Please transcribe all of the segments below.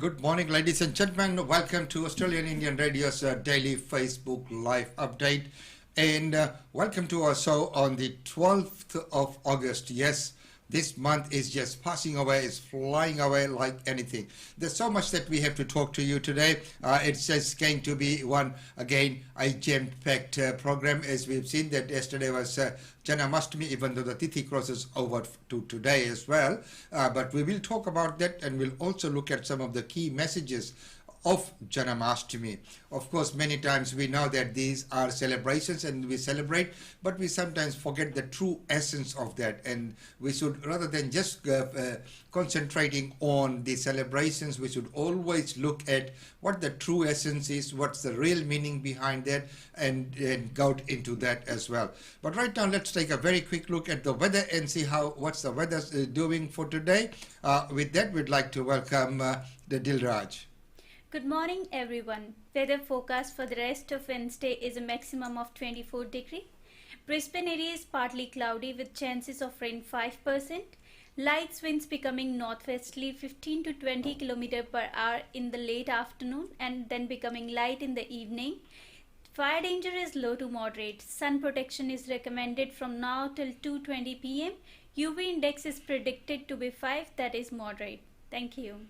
good morning, ladies and gentlemen. Welcome to Australian Indian Radio's daily Facebook Live update. And welcome to our show on the 12th of August. Yes, this month is just passing away, it's flying away like anything. There's so much that we have to talk to you today. It's just going to be a jam-packed program, as we've seen that yesterday was Janamastami, even though the Tithi crosses over to today as well. But we will talk about that, and we'll also look at some of the key messages of Janamastami. Of course, many times we know that these are celebrations and we celebrate, but we sometimes forget the true essence of that. And we should, rather than just concentrating on the celebrations, we should always look at what the true essence is, what's the real meaning behind that, and go into that as well. But right now, let's take a very quick look at the weather and see what's the weather doing for today. With that, we'd like to welcome the Dilraj. Good morning everyone. Weather forecast for the rest of Wednesday is a maximum of 24 degrees. Brisbane area is partly cloudy with chances of rain 5%. Light winds becoming northwesterly 15 to 20 km per hour in the late afternoon and then becoming light in the evening. Fire danger is low to moderate. Sun protection is recommended from now till 2:20 p.m. UV index is predicted to be 5, that is moderate. Thank you.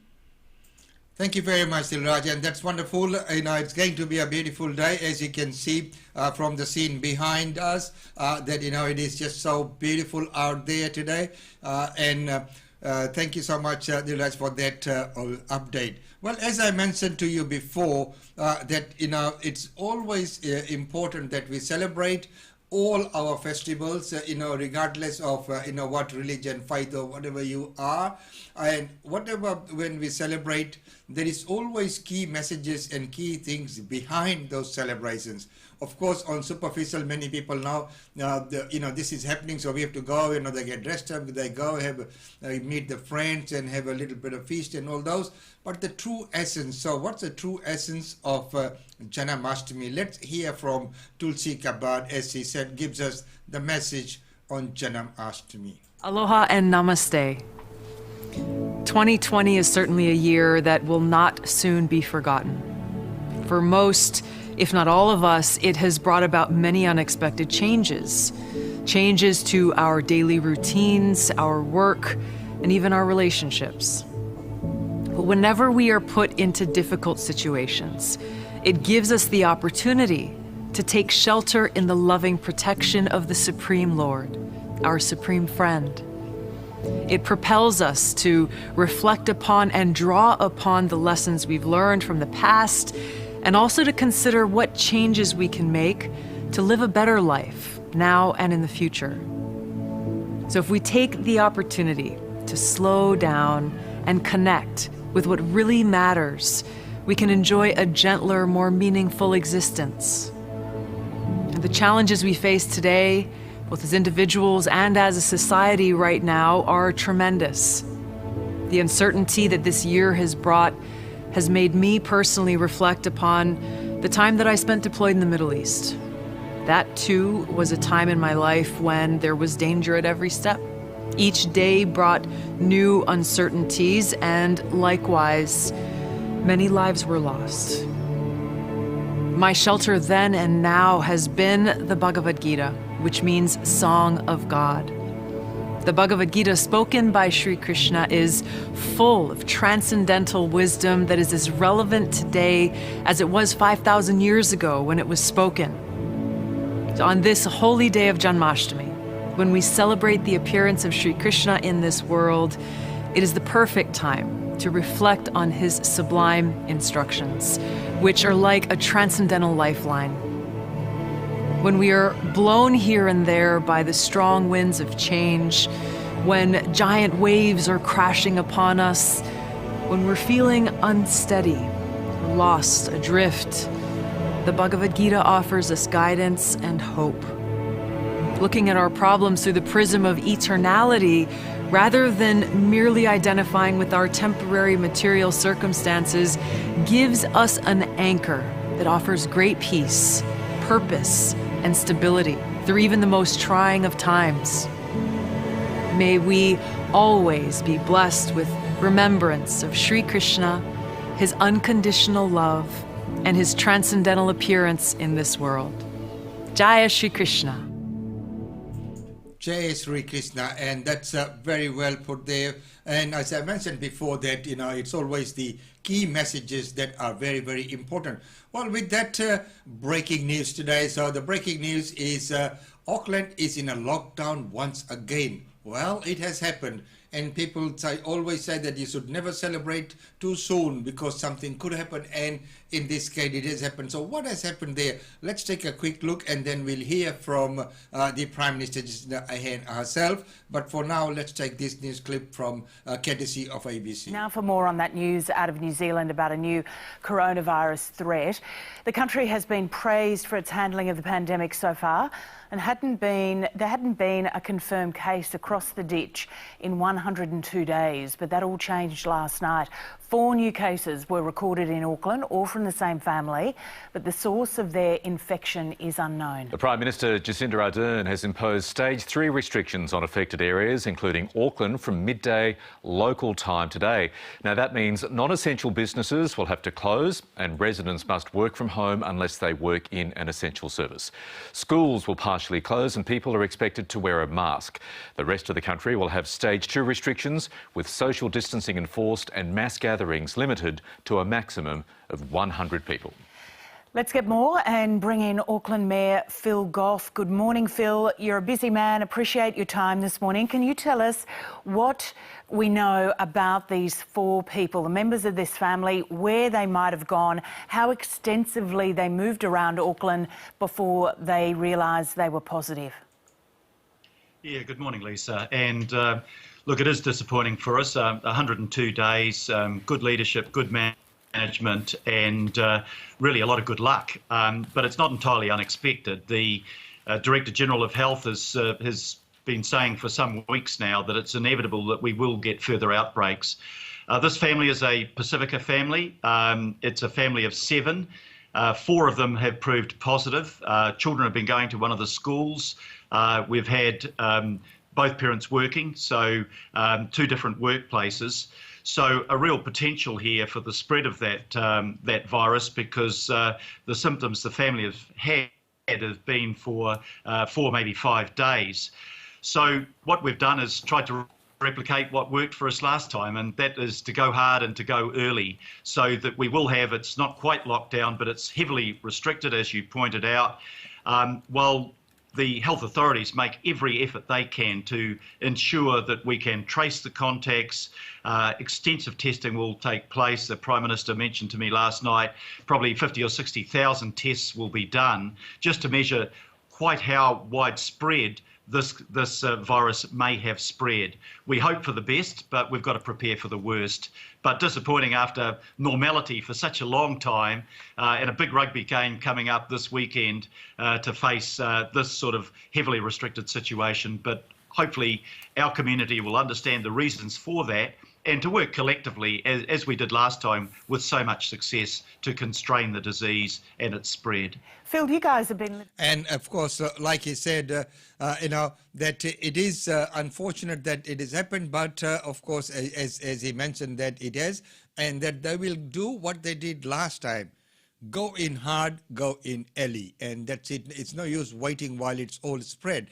Thank you very much, Dilraj, and that's wonderful. It's going to be a beautiful day, as you can see from the scene behind us. It is just so beautiful out there today. Thank you so much, Dilraj, for that update. Well, as I mentioned to you before, it's always important that we celebrate all our festivals, regardless of, what religion, faith, or whatever you are. And when we celebrate, there is always key messages and key things behind those celebrations. Of course, on superficial, many people know, this is happening, so we have to go, they get dressed up, they go, meet the friends and have a little bit of feast and all those. But the true essence, so what's the true essence of Janamastami? Let's hear from Tulsi Gabbard, as she said, gives us the message on Janamastami. Aloha and namaste. 2020 is certainly a year that will not soon be forgotten. For most, if not all of us, it has brought about many unexpected changes. Changes to our daily routines, our work, and even our relationships. But whenever we are put into difficult situations, it gives us the opportunity to take shelter in the loving protection of the Supreme Lord, our Supreme Friend. It propels us to reflect upon and draw upon the lessons we've learned from the past, and also to consider what changes we can make to live a better life now and in the future. So if we take the opportunity to slow down and connect with what really matters, we can enjoy a gentler, more meaningful existence. And the challenges we face today, both as individuals and as a society right now, are tremendous. The uncertainty that this year has brought has made me personally reflect upon the time that I spent deployed in the Middle East. That too was a time in my life when there was danger at every step. Each day brought new uncertainties, and likewise, many lives were lost. My shelter then and now has been the Bhagavad Gita, which means Song of God. The Bhagavad Gita, spoken by Sri Krishna, is full of transcendental wisdom that is as relevant today as it was 5,000 years ago when it was spoken. So on this holy day of Janmashtami, when we celebrate the appearance of Sri Krishna in this world, it is the perfect time to reflect on his sublime instructions, which are like a transcendental lifeline. When we are blown here and there by the strong winds of change, when giant waves are crashing upon us, when we're feeling unsteady, lost, adrift, the Bhagavad Gita offers us guidance and hope. Looking at our problems through the prism of eternality, rather than merely identifying with our temporary material circumstances, gives us an anchor that offers great peace, purpose, and stability through even the most trying of times. May we always be blessed with remembrance of Sri Krishna His unconditional love, and His transcendental appearance in this world. Jaya Shri Krishna. Jai Sri Krishna, and that's very well put there. And as I mentioned before that, it's always the key messages that are very, very important. Well, with that breaking news today, so the breaking news is Auckland is in a lockdown once again. Well, it has happened. And people always say that you should never celebrate too soon because something could happen. And in this case, it has happened. So what has happened there? Let's take a quick look and then we'll hear from the Prime Minister Jacinda Ardern herself. But for now, let's take this news clip from courtesy of ABC. Now for more on that news out of New Zealand about a new coronavirus threat. The country has been praised for its handling of the pandemic so far, and there hadn't been a confirmed case across the ditch in 102 days, but that all changed last night. 4 new cases were recorded in Auckland, all from the same family, but the source of their infection is unknown. The Prime Minister Jacinda Ardern has imposed stage 3 restrictions on affected areas, including Auckland, from midday local time today. Now that means non-essential businesses will have to close and residents must work from home unless they work in an essential service. Schools will partially close and people are expected to wear a mask. The rest of the country will have stage 2 restrictions with social distancing enforced and mass gatherings limited to a maximum of 100 people. Let's get more and bring in Auckland Mayor Phil Goff. Good morning, Phil. You're a busy man. Appreciate your time this morning. Can you tell us what we know about these 4 people, the members of this family, where they might have gone, how extensively they moved around Auckland before they realised they were positive? Yeah, good morning, Lisa. And look, it is disappointing for us. 102 days, good leadership, good management, and really a lot of good luck. But it's not entirely unexpected. The Director General of Health has been saying for some weeks now that it's inevitable that we will get further outbreaks. This family is a Pacifica family. It's a family of 7. 4 of them have proved positive. Children have been going to one of the schools. We've had both parents working, so 2 different workplaces. So a real potential here for the spread of that virus, because the symptoms the family have been for 4, maybe 5 days. So what we've done is tried to replicate what worked for us last time, and that is to go hard and to go early, so that we will have, it's not quite locked down, but it's heavily restricted, as you pointed out, while the health authorities make every effort they can to ensure that we can trace the contacts. Extensive testing will take place. The Prime Minister mentioned to me last night probably 50 or 60,000 tests will be done just to measure quite how widespread this virus may have spread. We hope for the best, but we've got to prepare for the worst. But disappointing after normality for such a long time, and a big rugby game coming up this weekend to face this sort of heavily restricted situation. But hopefully our community will understand the reasons for that and to work collectively, as we did last time, with so much success to constrain the disease and its spread. Phil, you guys have been... And of course, like he said, that it is unfortunate that it has happened, but of course, as he mentioned, that it has, and that they will do what they did last time. Go in hard, go in early, and that's it. It's no use waiting while it's all spread.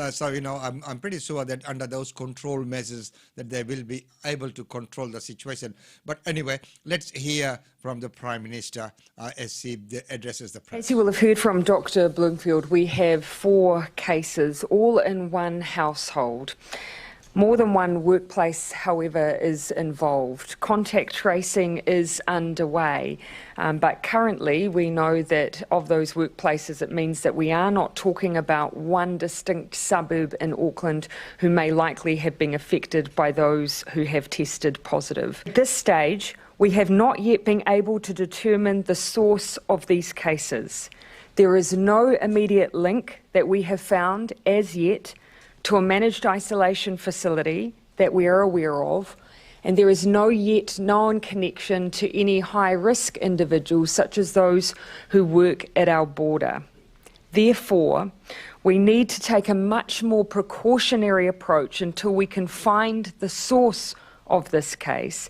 So, I'm pretty sure that under those control measures that they will be able to control the situation. But anyway, let's hear from the Prime Minister as he addresses the press. As you will have heard from Dr. Bloomfield, we have 4 cases, all in one household. More than one workplace, however, is involved. Contact tracing is underway, but currently we know that of those workplaces, it means that we are not talking about one distinct suburb in Auckland who may likely have been affected by those who have tested positive. At this stage, we have not yet been able to determine the source of these cases. There is no immediate link that we have found as yet to a managed isolation facility that we are aware of, and there is no yet known connection to any high-risk individuals such as those who work at our border. Therefore, we need to take a much more precautionary approach until we can find the source of this case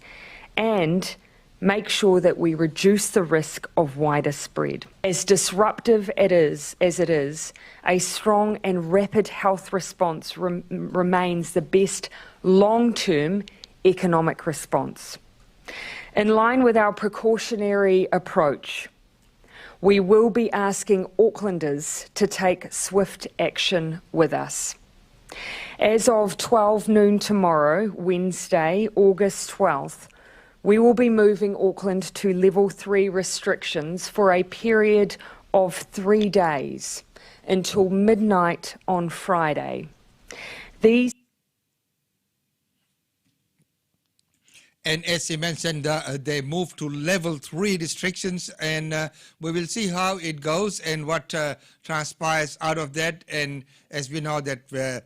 and make sure that we reduce the risk of wider spread. As disruptive as it is, a strong and rapid health response remains the best long-term economic response. In line with our precautionary approach, we will be asking Aucklanders to take swift action with us. As of 12 noon tomorrow, Wednesday, August 12th, we will be moving Auckland to level 3 restrictions for a period of 3 days until midnight on Friday. And as he mentioned, they moved to level 3 restrictions, and we will see how it goes and what transpires out of that. And as we know that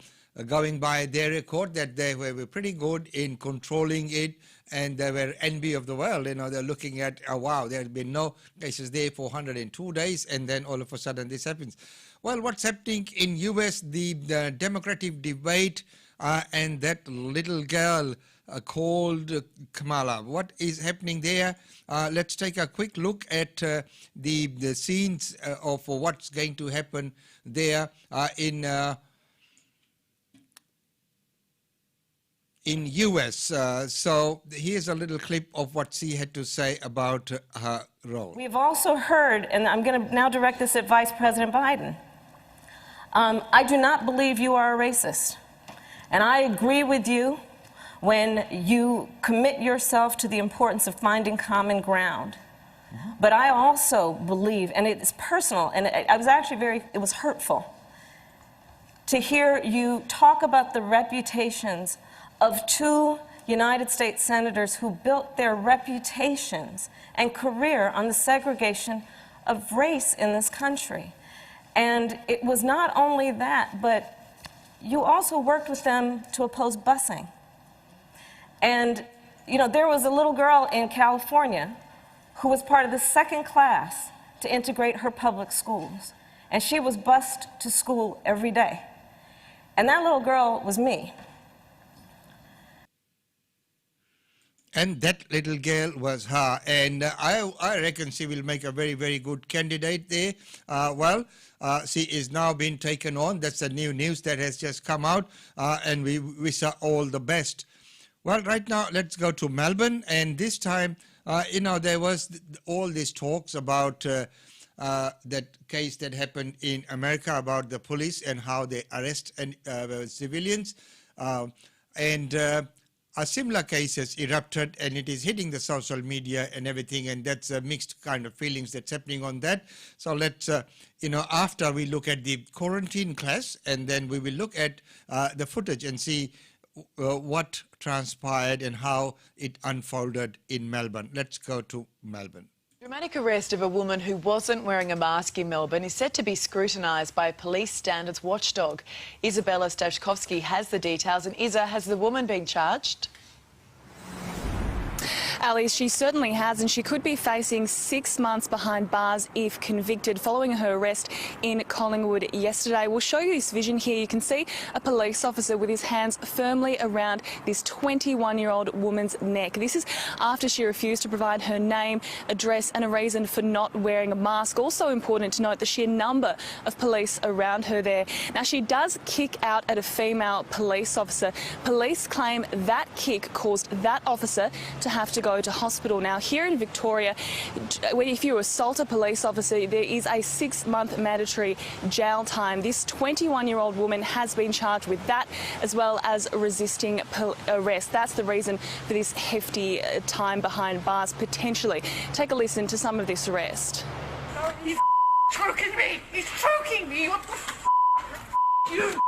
going by their record, that they were pretty good in controlling it, and they were envy of the world. You know, they're looking at, oh, wow, there have been no cases there for 102 days, and then all of a sudden this happens. Well, what's happening in US, the Democratic debate and that little girl called Kamala. What is happening there? Let's take a quick look at the scenes of what's going to happen there in US. So here's a little clip of what she had to say about her role. We've also heard, and I'm going to now direct this at Vice President Biden, I do not believe you are a racist. And I agree with you when you commit yourself to the importance of finding common ground. But I also believe, and it's personal, and I was actually it was hurtful to hear you talk about the reputations of 2 United States senators who built their reputations and career on the segregation of race in this country. And it was not only that, but you also worked with them to oppose busing. And, you know, there was a little girl in California who was part of the 2nd class to integrate her public schools. And she was bused to school every day. And that little girl was me. And that little girl was her. And I reckon she will make a very, very good candidate there. She is now being taken on. That's the new news that has just come out. And we wish her all the best. Well, right now, let's go to Melbourne. And this time, you know, there was all these talks about that case that happened in America about the police and how they arrest civilians. A similar case has erupted, and it is hitting the social media and everything, and that's a mixed kind of feelings that's happening on that. So let's, you know, after we look at the quarantine class, and then we will look at the footage and see what transpired and how it unfolded in Melbourne. Let's go to Melbourne. Dramatic arrest of a woman who wasn't wearing a mask in Melbourne is set to be scrutinised by a police standards watchdog. Isabella Stashkovsky has the details. And Isa, has the woman been charged? Ali, she certainly has, and she could be facing 6 months behind bars if convicted following her arrest in Collingwood yesterday. We'll show you this vision here. You can see a police officer with his hands firmly around this 21-year-old woman's neck. This is after she refused to provide her name, address and a reason for not wearing a mask. Also important to note the sheer number of police around her there. Now, she does kick out at a female police officer. Police claim that kick caused that officer to have to go to hospital. Now, here in Victoria, if you assault a police officer, there is a 6-month mandatory jail time. This 21-year-old woman has been charged with that, as well as resisting arrest. That's the reason for this hefty time behind bars, potentially. Take a listen to some of this arrest. He's choking me! He's choking me! What the f***? You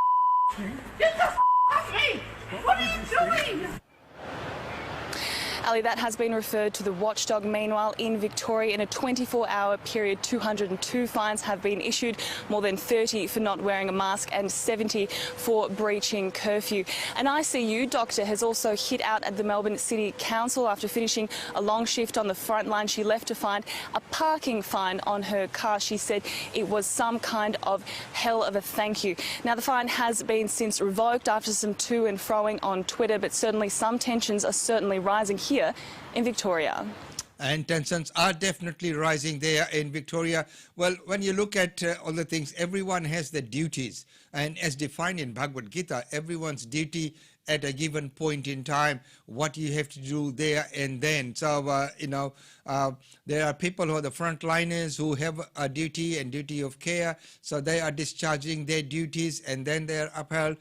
get the f*** off me! What are you doing? Ali, that has been referred to the watchdog. Meanwhile, in Victoria, in a 24-hour period, 202 fines have been issued, more than 30 for not wearing a mask and 70 for breaching curfew. An ICU doctor has also hit out at the Melbourne City Council after finishing a long shift on the front line. She left to find a parking fine on her car. She said it was some kind of hell of a thank you. Now, the fine has been since revoked after some to and froing on Twitter, but certainly some tensions are certainly rising here in Victoria. And tensions are definitely rising there in Victoria. Well, when you look at all the things, everyone has their duties. And as defined in Bhagavad Gita, everyone's duty at a given point in time, what you have to do there and then. So, there are people who are the frontliners who have a duty and duty of care. So they are discharging their duties and then they are upheld.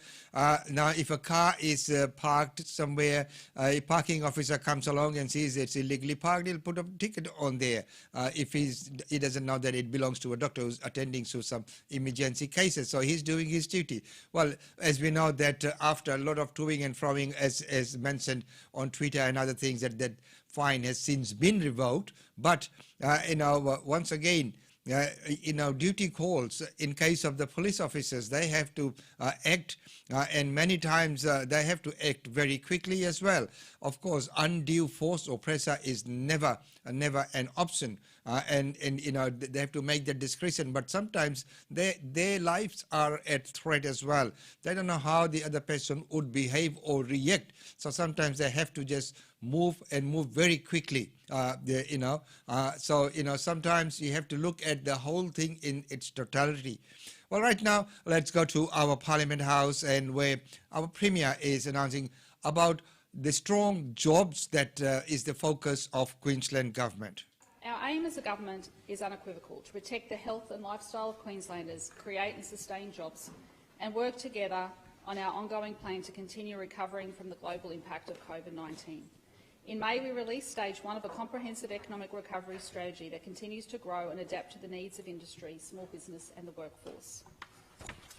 Now, if a car is parked somewhere, a parking officer comes along and sees it's illegally parked, he'll put a ticket on there. If he doesn't know that it belongs to a doctor who's attending to some emergency cases. So he's doing his duty. Well, as we know that after a lot of toing and froing, as mentioned on Twitter and other things, that fine has since been revoked. But once again, duty calls in case of the police officers, they have to act, and many times they have to act very quickly as well. Of course, undue force or pressure is never an option, and they have to make that discretion. But sometimes their lives are at threat as well. They don't know how the other person would behave or react. So sometimes they have to just move very quickly. Sometimes you have to look at the whole thing in its totality. Well, right now, let's go to our Parliament House, and where our Premier is announcing about the strong jobs that is the focus of Queensland Government. Our aim as a government is unequivocal: to protect the health and lifestyle of Queenslanders, create and sustain jobs, and work together on our ongoing plan to continue recovering from the global impact of COVID-19. In May, we released Stage 1 of a comprehensive economic recovery strategy that continues to grow and adapt to the needs of industry, small business and the workforce.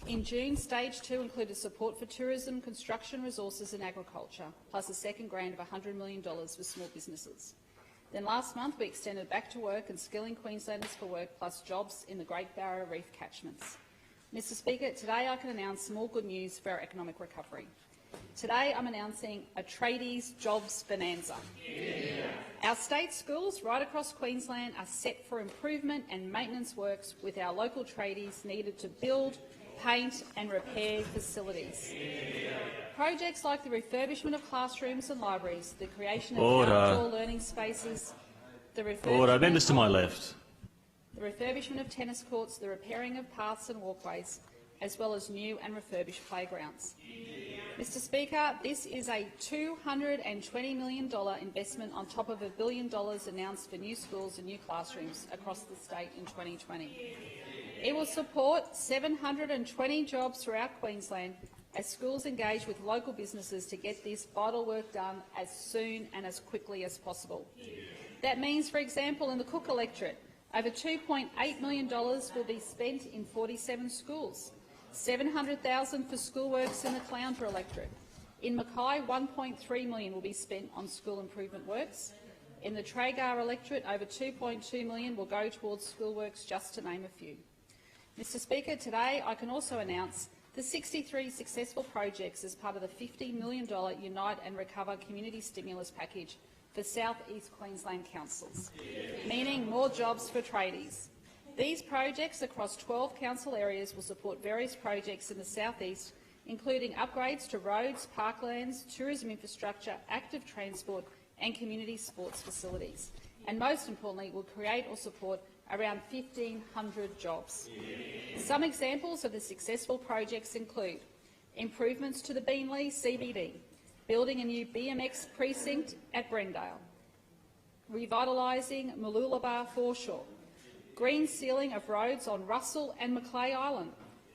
In June, Stage 2 included support for tourism, construction, resources and agriculture, plus a second grant of $100 million for small businesses. Then last month, we extended Back to Work and Skilling Queenslanders for Work plus jobs in the Great Barrier Reef catchments. Mr Speaker, today I can announce some more good news for our economic recovery. Today I'm announcing a tradies jobs bonanza. Yeah. Our state schools right across Queensland are set for improvement and maintenance works with our local tradies needed to build, paint and repair facilities. Yeah. Projects like the refurbishment of classrooms and libraries, the creation of outdoor learning spaces, the refurbishment of tennis courts, the repairing of paths and walkways, as well as new and refurbished playgrounds. Mr Speaker, this is a $220 million investment on top of $1 billion announced for new schools and new classrooms across the state in 2020. It will support 720 jobs throughout Queensland as schools engage with local businesses to get this vital work done as soon and as quickly as possible. That means, for example, in the Cook electorate, over $2.8 million will be spent in 47 schools. $700,000 for schoolworks in the Caloundra electorate. In Mackay, $1.3 million will be spent on school improvement works. In the Traeger electorate, over $2.2 million will go towards schoolworks, just to name a few. Mr Speaker, today I can also announce the 63 successful projects as part of the $50 million Unite and Recover community stimulus package for South East Queensland councils, meaning more jobs for tradies. These projects across 12 council areas will support various projects in the South East, including upgrades to roads, parklands, tourism infrastructure, active transport and community sports facilities. And most importantly, will create or support around 1,500 jobs. Some examples of the successful projects include improvements to the Beenleigh CBD, building a new BMX precinct at Brendale, revitalising Mooloolaba foreshore, green sealing of roads on Russell and Macleay Island,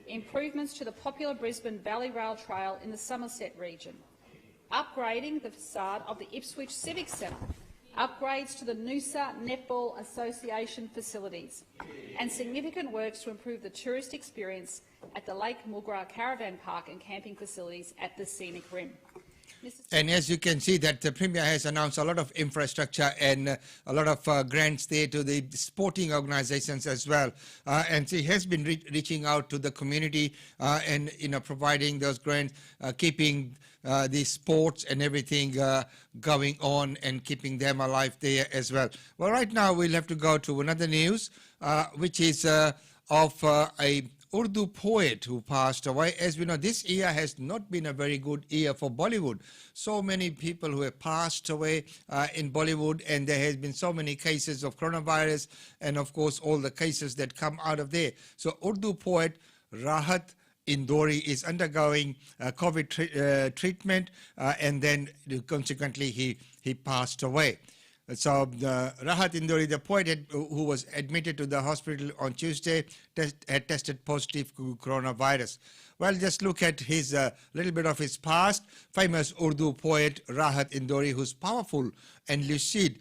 improvements to the popular Brisbane Valley Rail Trail in the Somerset region, upgrading the facade of the Ipswich Civic Centre, upgrades to the Noosa Netball Association facilities, and significant works to improve the tourist experience at the Lake Mulgrah Caravan Park and camping facilities at the Scenic Rim. And as you can see that the Premier has announced a lot of infrastructure and a lot of grants there to the sporting organisations as well. And she has been reaching out to the community and providing those grants, keeping the sports and everything going on and keeping them alive there as well. Well, right now we'll have to go to another news, which is of a Urdu poet who passed away. As we know, this year has not been a very good year for Bollywood. So many people who have passed away in Bollywood, and there has been so many cases of coronavirus, and of course all the cases that come out of there. So Urdu poet Rahat Indori is undergoing COVID treatment, and then consequently he passed away. So Rahat Indori, the poet who was admitted to the hospital on Tuesday, had tested positive to coronavirus. Well, just look at his little bit of his past. Famous Urdu poet Rahat Indori, whose powerful and lucid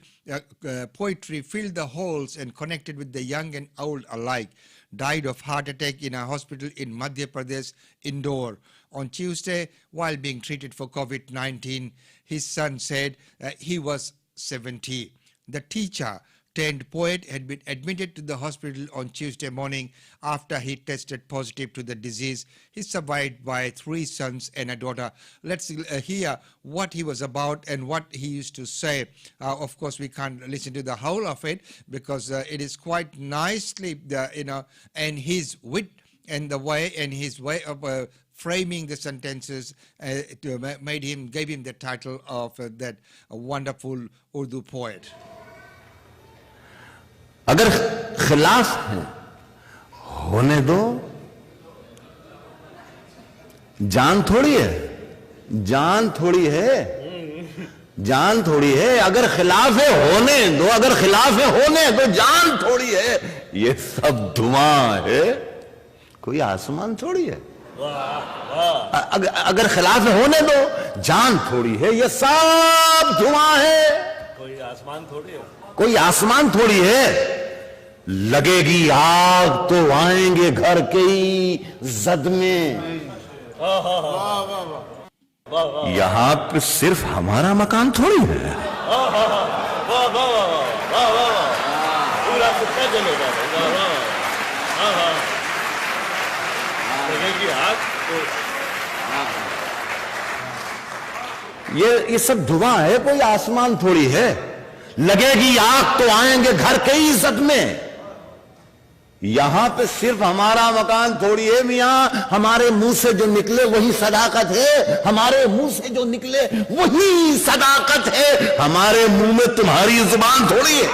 poetry filled the halls and connected with the young and old alike, died of heart attack in a hospital in Madhya Pradesh, Indore. On Tuesday, while being treated for COVID-19, his son said he was 70. The teacher turned poet had been admitted to the hospital on Tuesday morning after he tested positive to the disease. He's survived by 3 sons and a daughter. Let's hear what he was about and what he used to say. Of course, we can't listen to the whole of it because it is quite nicely, and his wit and the way and his way of framing the sentences gave him the title of that wonderful Urdu poet. अगर खिलाफ है होने दो, जान थोड़ी है, जान थोड़ी है, जान थोड़ी है. अगर खिलाफ है होने दो, अगर खिलाफ है होने दो, जान थोड़ी है. ये सब धुआं है, कोई आसमान थोड़ी है. अगर खिलाफ है होने दो, जान थोड़ी है. ये सब धुआं है, कोई आसमान थोड़ी है, कोई आसमान थोड़ी है. लगेगी आग तो आएंगे घर के ही जद में. यहां पे सिर्फ हमारा मकान थोड़ी है. ये सब धुआं है, कोई आसमान थोड़ी है. लगेगी आग तो आएंगे घर के ही इज्जत में. यहां पे सिर्फ हमारा मकान थोड़ी है मियां. हमारे मुंह से जो निकले वही सदाकत है. हमारे मुंह से जो निकले वही सदाकत है. हमारे मुंह में तुम्हारी जुबान थोड़ी है.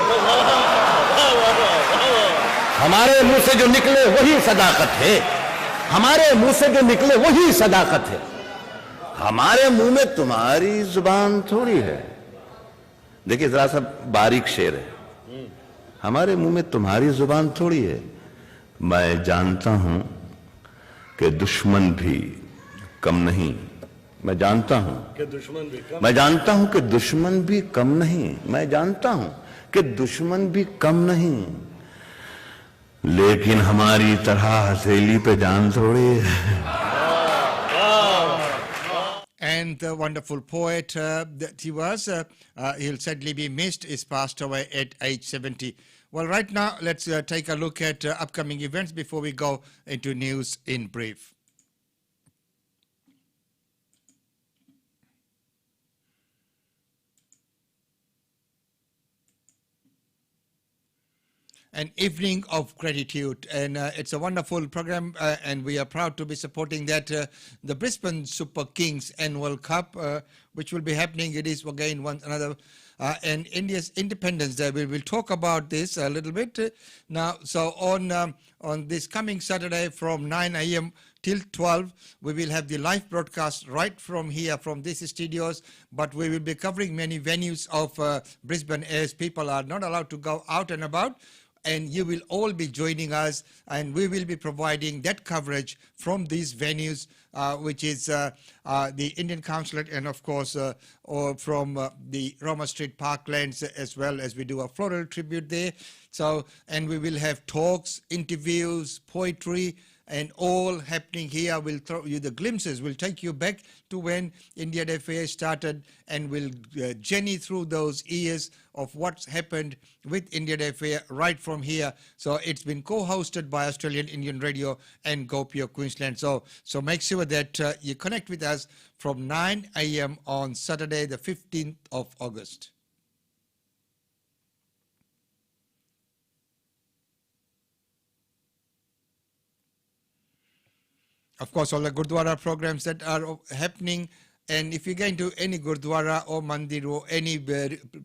हमारे मुंह से जो निकले वही सदाकत है. हमारे मुंह से जो निकले वही सदाकत है. हमारे मुंह में तुम्हारी जुबान थोड़ी है. देखिए जरा सा बारीक शेर है. हमारे मुंह में तुम्हारी जुबान थोड़ी है. मैं जानता हूं कि दुश्मन भी कम नहीं. मैं जानता हूं कि दुश्मन भी कम. मैं जानता हूं कि दुश्मन भी कम नहीं. मैं जानता हूं कि दुश्मन भी कम नहीं. लेकिन हमारी तरह हथेली पे जान थोड़ी है. And the wonderful poet that he was, he'll sadly be missed, is passed away at age 70. Well, right now, let's take a look at upcoming events before we go into news in brief. An evening of gratitude, and it's a wonderful program, and we are proud to be supporting that. The Brisbane Super Kings Annual Cup, which will be happening, it is again another, and India's Independence Day. We will talk about this a little bit now. So on this coming Saturday from 9 a.m. till 12, we will have the live broadcast right from here, from these studios, but we will be covering many venues of Brisbane as people are not allowed to go out and about. And you will all be joining us, and we will be providing that coverage from these venues, which is the Indian Consulate, and of course or from the Roma Street Parklands, as well as we do a floral tribute there. So, and we will have talks, interviews, poetry, and all happening here. We'll throw you the glimpses. We'll take you back to when India Day Fair started, and we'll journey through those years of what's happened with India Day Fair right from here. So it's been co-hosted by Australian Indian Radio and Go Pure Queensland. So make sure that you connect with us from 9 a.m. on Saturday, the 15th of August. of course, all the Gurdwara programs that are happening. And if you're going to any Gurdwara or Mandir or any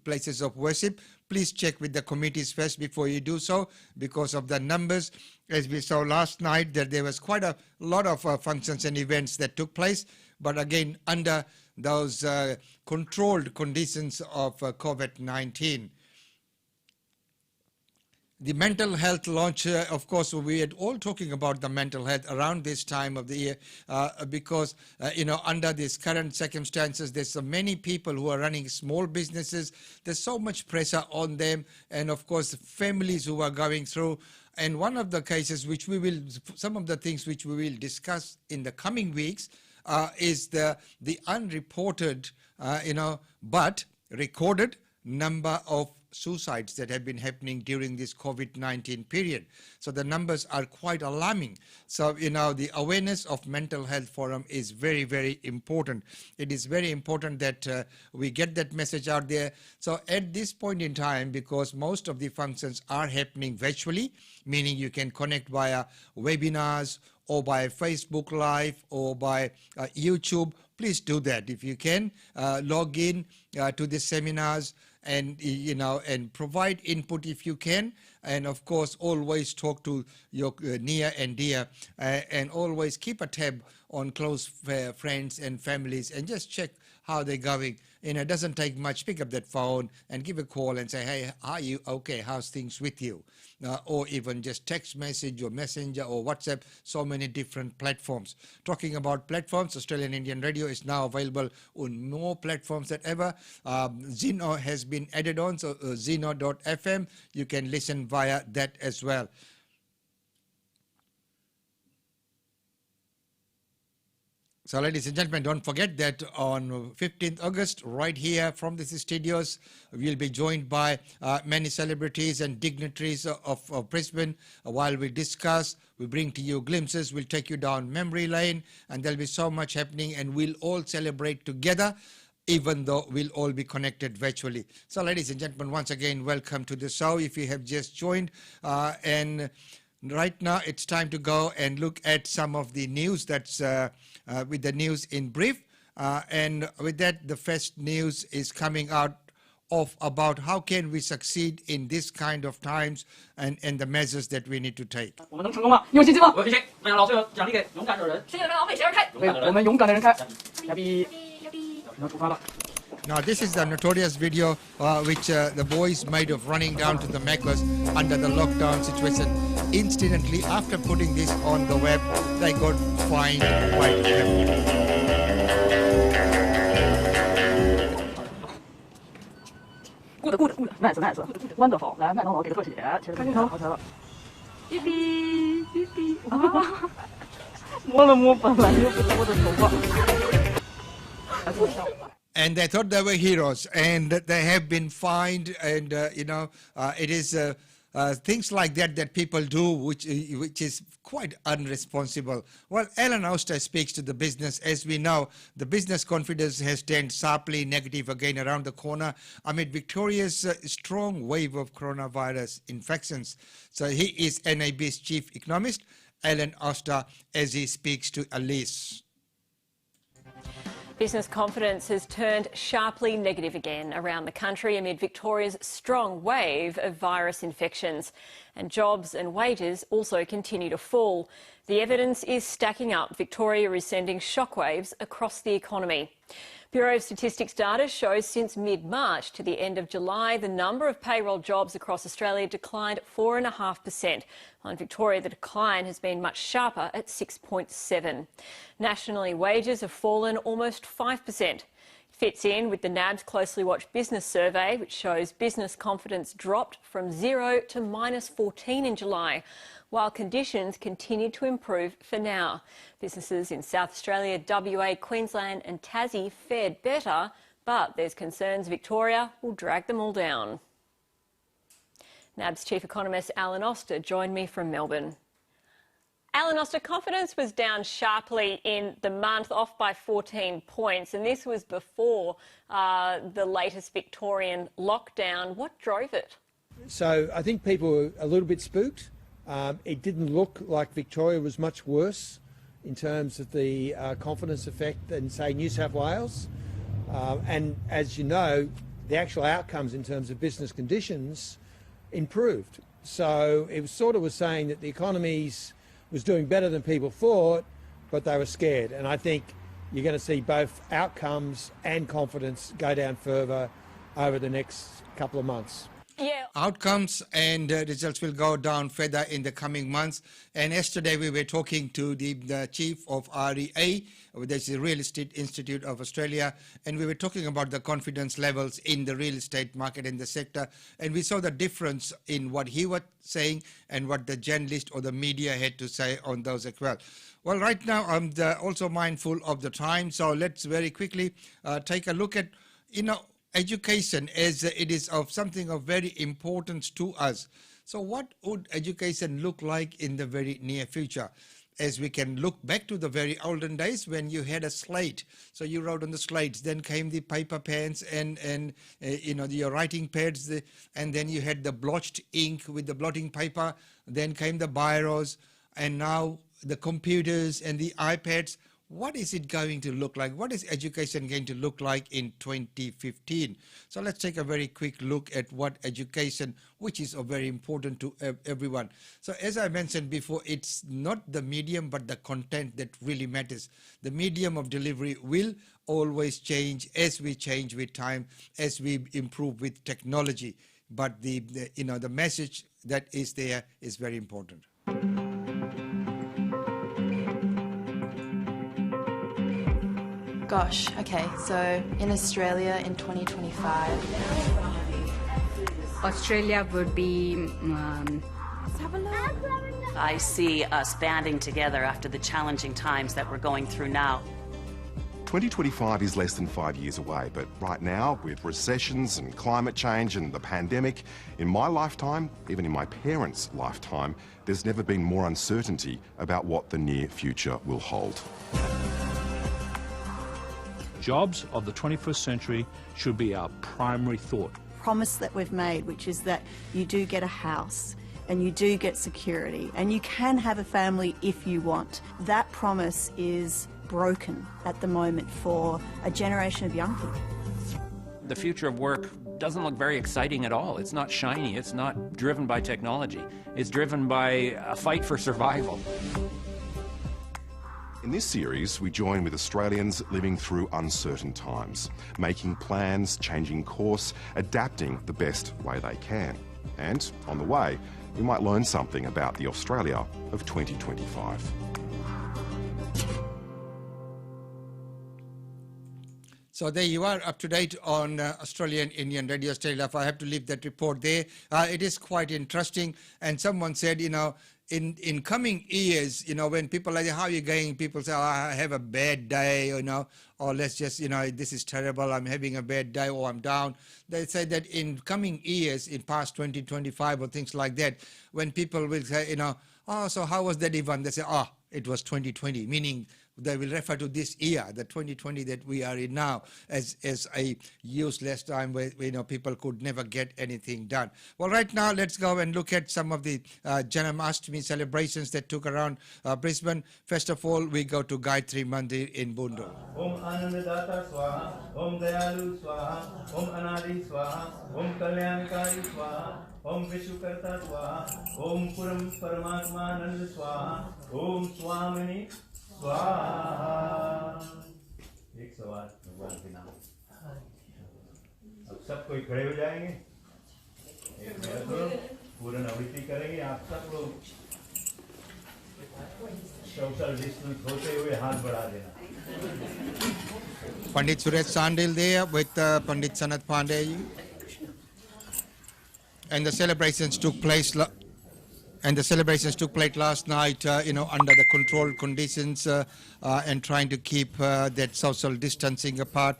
places of worship, please check with the committees first before you do so, because of the numbers. As we saw last night, that there was quite a lot of functions and events that took place, but again, under those controlled conditions of COVID-19. The mental health launch, of course, we are all talking about the mental health around this time of the year because, under these current circumstances, there's so many people who are running small businesses. There's so much pressure on them, and of course, families who are going through. And one of the cases some of the things which we will discuss in the coming weeks is the unreported, but recorded number of suicides that have been happening during this COVID-19 period. So the numbers are quite alarming. So, the awareness of mental health forum is very, very important. It is very important that we get that message out there. So at this point in time, because most of the functions are happening virtually, meaning you can connect via webinars or by Facebook Live or by YouTube, please do that. If you can, log in to the seminars and and provide input if you can, and of course always talk to your near and dear, and always keep a tab on close friends and families and just check how they're going. It doesn't take much. Pick up that phone and give a call and say, hey, are you okay? How's things with you? Or even just text message or messenger or WhatsApp, so many different platforms. Talking about platforms, Australian Indian Radio is now available on more platforms than ever. Zeno has been added on, so Zeno.fm, you can listen via that as well. So, ladies and gentlemen, don't forget that on 15th August, right here from the studios, we'll be joined by many celebrities and dignitaries of Brisbane. While we discuss, we bring to you glimpses, we'll take you down memory lane, and there'll be so much happening, and we'll all celebrate together, even though we'll all be connected virtually. So, ladies and gentlemen, once again, welcome to the show. If you have just joined, and right now it's time to go and look at some of the news that's with the news in brief. And with that, the first news is coming out of about how can we succeed in this kind of times and the measures that we need to take. Now, this is the notorious video which the boys made of running down to the Macca's under the lockdown situation. Instantly, after putting this on the web, they got fined quite heavily. Good, nice, wonderful. 来，麦当劳给个特写，切个镜头，好起来了。哔哔哔哔，啊！摸了摸本来就不多的头发。 And they thought they were heroes, and they have been fined, and it is things like that people do, which is quite unresponsible. Well, Alan Auster speaks to the business. As we know, the business confidence has turned sharply negative again around the corner amid Victoria's strong wave of coronavirus infections. So he is NAB's chief economist, Alan Auster, as he speaks to Elise. Business confidence has turned sharply negative again around the country amid Victoria's strong wave of virus infections. And jobs and wages also continue to fall. The evidence is stacking up. Victoria is sending shockwaves across the economy. Bureau of Statistics data shows since mid-March to the end of July, the number of payroll jobs across Australia declined 4.5%. In Victoria, the decline has been much sharper at 6.7%. Nationally, wages have fallen almost 5%. Fits in with the NAB's closely watched business survey, which shows business confidence dropped from 0 to -14 in July, while conditions continue to improve for now. Businesses in South Australia, WA, Queensland and Tassie fared better, but there's concerns Victoria will drag them all down. NAB's chief economist Alan Auster joined me from Melbourne. Alan Auster, confidence was down sharply in the month, off by 14 points, and this was before the latest Victorian lockdown. What drove it? So I think people were a little bit spooked. It didn't look like Victoria was much worse in terms of the confidence effect in, say, New South Wales. And as you know, the actual outcomes in terms of business conditions improved. So it was saying that the economies was doing better than people thought, but they were scared. And I think you're going to see both outcomes and confidence go down further over the next couple of months. Yeah. Outcomes and results will go down further in the coming months. And yesterday we were talking to the chief of REA, that's the Real Estate Institute of Australia, and we were talking about the confidence levels in the real estate market and the sector. And we saw the difference in what he was saying and what the journalist or the media had to say on those as well. Well, right now I'm also mindful of the time, so let's very quickly take a look at, education, as it is of something of very importance to us. So what would education look like in the very near future? As we can look back to the very olden days when you had a slate, so you wrote on the slates, then came the paper pens and your writing pads, and then you had the blotched ink with the blotting paper, then came the biros, and now the computers and the iPads. What is it going to look like? What is education going to look like in 2015? So let's take a very quick look at what education, which is very important to everyone. So as I mentioned before, it's not the medium but the content that really matters. The medium of delivery will always change as we change with time, as we improve with technology. But the message that is there is very important. Gosh, okay, so in Australia in 2025... Australia would be... I see us banding together after the challenging times that we're going through now. 2025 is less than 5 years away, but right now, with recessions and climate change and the pandemic, in my lifetime, even in my parents' lifetime, there's never been more uncertainty about what the near future will hold. Jobs of the 21st century should be our primary thought. Promise that we've made, which is that you do get a house and you do get security and you can have a family if you want. That promise is broken at the moment for a generation of young people. The future of work doesn't look very exciting at all. It's not shiny, it's not driven by technology. It's driven by a fight for survival. In this series, we join with Australians living through uncertain times, making plans, changing course, adapting the best way they can. And on the way, we might learn something about the Australia of 2025. So there you are, up to date on Australian Indian Radio Telegraph. I have to leave that report there. It is quite interesting. And someone said, in coming years, when people are like, how are you going? People say, oh, I have a bad day, or let's just, this is terrible, I'm having a bad day, or I'm down. They say that in coming years, in past 2025 or things like that, when people will say, oh, so how was that event? They say, oh, it was 2020, meaning they will refer to this year, the 2020 that we are in now, as a useless time where people could never get anything done. Well, right now, let's go and look at some of the Janmashtami celebrations that took around Brisbane. First of all, we go to Gayatri Mandir in Boondah. Om Anandadatta Swaha, Om Dayalu Swaha, Om Anadi Swaha, Om Kalyankari Swaha, Om Vishukarta Swaha, Om Puram Paramatmanand Swaha, Om Swamini स्वाहा। एक सवाल भगवान के नाम। अब सब कोई खड़े हो जाएंगे, एक मिनट करो, पूर्ण आहुति करेंगे आप सब लोग। सोशल डिस्टेंस होते हुए हाथ बढ़ा देना। Pandit Suresh Sandil there with Pandit Sanat Pandey, and the celebrations took place. Last night, under the controlled conditions and trying to keep that social distancing apart.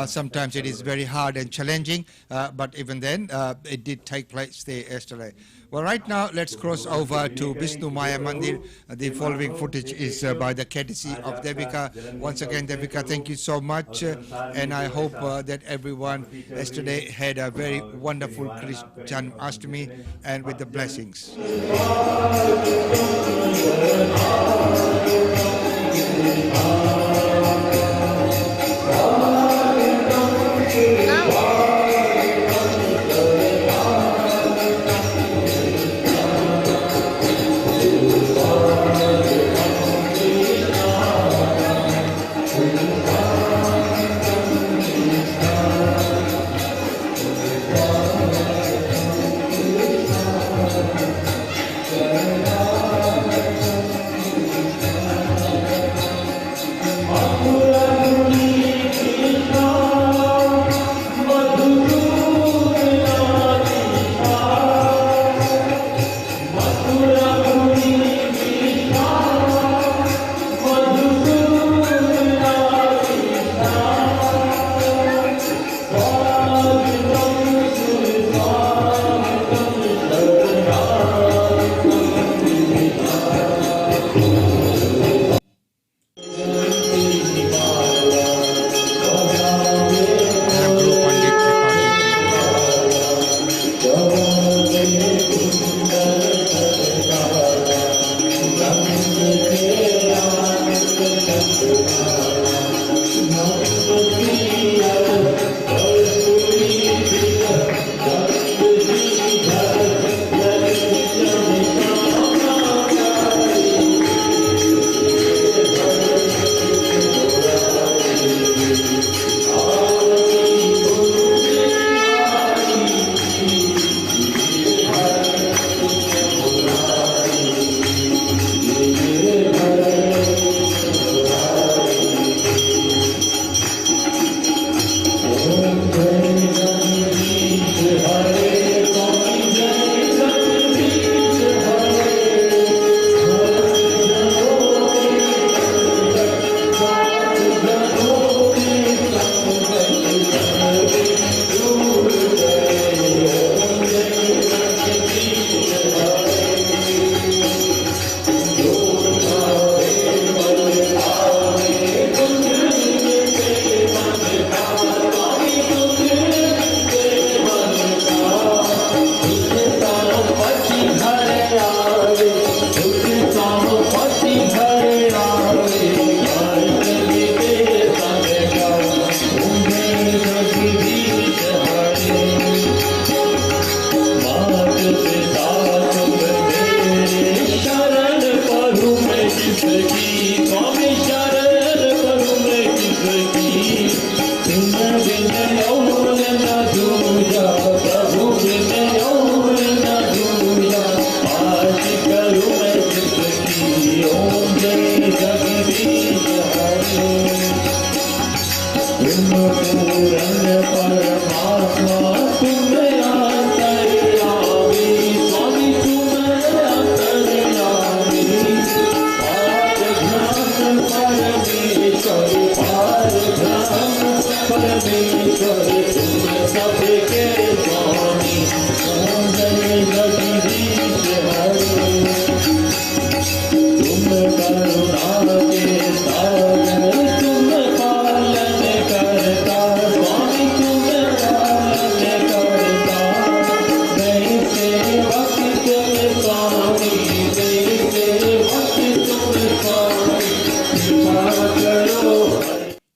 Sometimes it is very hard and challenging, but even then, it did take place there yesterday. Well, right now, let's cross over to Vishnu Maya Mandir. The following footage is by the courtesy of Devika. Once again, Devika, thank you so much, and I hope that everyone yesterday had a very wonderful Janmashtami and with the blessings.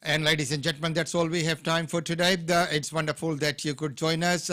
And ladies and gentlemen, that's all we have time for today. It's wonderful that you could join us.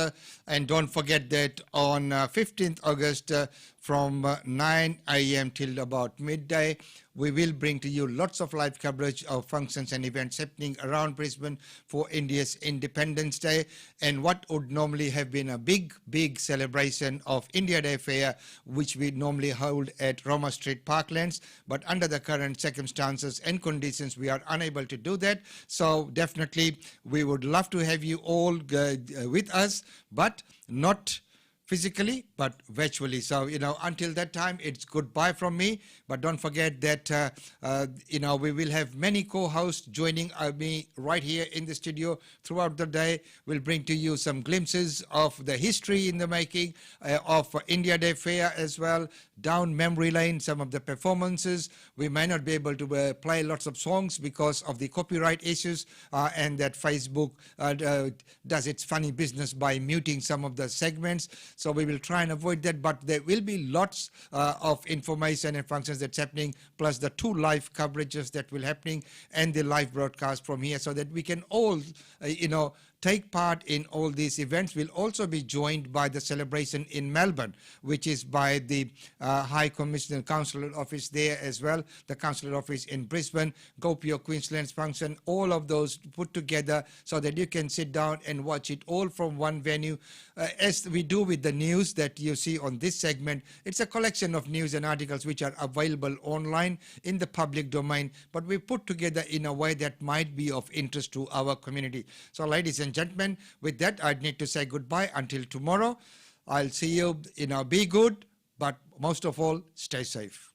And don't forget that on 15th August from 9 a.m. till about midday, we will bring to you lots of live coverage of functions and events happening around Brisbane for India's Independence Day. And what would normally have been a big celebration of India Day Fair, which we normally hold at Roma Street Parklands. But under the current circumstances and conditions, we are unable to do that. So definitely, we would love to have you all with us, but not physically, but virtually. So, until that time, it's goodbye from me. But don't forget that, we will have many co-hosts joining me right here in the studio throughout the day. We'll bring to you some glimpses of the history in the making of India Day Fair as well, down memory lane, some of the performances. We may not be able to play lots of songs because of the copyright issues and that Facebook does its funny business by muting some of the segments. So we will try and avoid that, but there will be lots of information and functions that's happening, plus the 2 live coverages that will happening and the live broadcast from here, so that we can all, take part in all these events. We'll also be joined by the celebration in Melbourne, which is by the High Commissioner Consular Office there as well, the Consular Office in Brisbane, GoPio Queensland's function, all of those put together so that you can sit down and watch it all from one venue. As we do with the news that you see on this segment, it's a collection of news and articles which are available online in the public domain, but we put together in a way that might be of interest to our community. So ladies and gentlemen, with that, I need to say goodbye until tomorrow. I'll see you, be good, but most of all, stay safe.